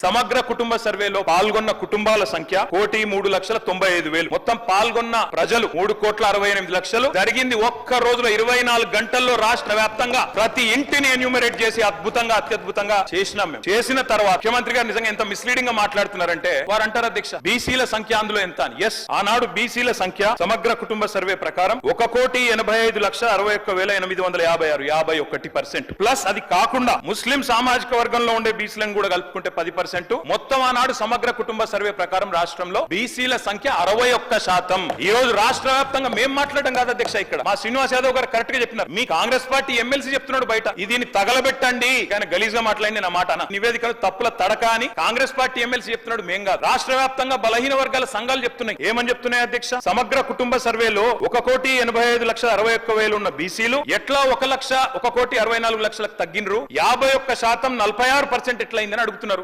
సమగ్ర కుటుంబ సర్వేలో పాల్గొన్న కుటుంబాల సంఖ్య 1,03,95,000. మొత్తం పాల్గొన్న ప్రజలు 3,68,00,000. జరిగింది ఒక్క రోజులో 24 గంటల్లో రాష్ట్ర వ్యాప్తంగా ప్రతి ఇంటిని ఎన్యూమరేట్ చేసి అత్యద్భుతంగా చేసినాం. మేము చేసిన తర్వాత ముఖ్యమంత్రి గారు నిజంగా ఎంత మిస్లీడింగ్ గా మాట్లాడుతున్నారంటే వారు అంటారు అధ్యక్ష బీసీల సంఖ్య అందులో ఎంత అని. ఎస్, ఆనాడు బీసీల సంఖ్య సమగ్ర కుటుంబ సర్వే ప్రకారం 1,85,61,856 51%. ప్లస్ అది కాకుండా ముస్లిం సామాజిక వర్గంలో ఉండే బీసీలను కూడా కలుపుకుంటే 10%. మొత్తం ఆనాడు సమగ్ర కుటుంబ సర్వే ప్రకారం రాష్ట్రంలో బీసీల సంఖ్య 61%. ఈ రోజు రాష్ట్ర వ్యాప్తంగా మేము మాట్లాడడం కాదు అధ్యక్ష, ఇక్కడ మా శ్రీనివాస్ యాదవ్ గారు కరెక్ట్ గా చెప్పినారు. మీ కాంగ్రెస్ పార్టీ ఎమ్మెల్సీ చెప్తున్నాడు బయట దీన్ని తగలబెట్టండి, కానీ గలీజ్ గా మాట్లాడింది నా మాట నివేదికలు తప్పుల తడక అని కాంగ్రెస్ పార్టీ ఎమ్మెల్సీ చెప్తున్నాడు, మేం కాదు. రాష్ట్ర వ్యాప్తంగా బలహీన వర్గాల సంఘాలు చెప్తున్నాయి. ఏమని చెప్తున్నాయి అధ్యక్ష? సమగ్ర కుటుంబ సర్వేలో 1,85,61,000 ఉన్న బీసీలు ఎట్లా 1,64,00,000 తగ్గినరు, 51% 46% ఎట్లయిందని అడుగుతున్నారు.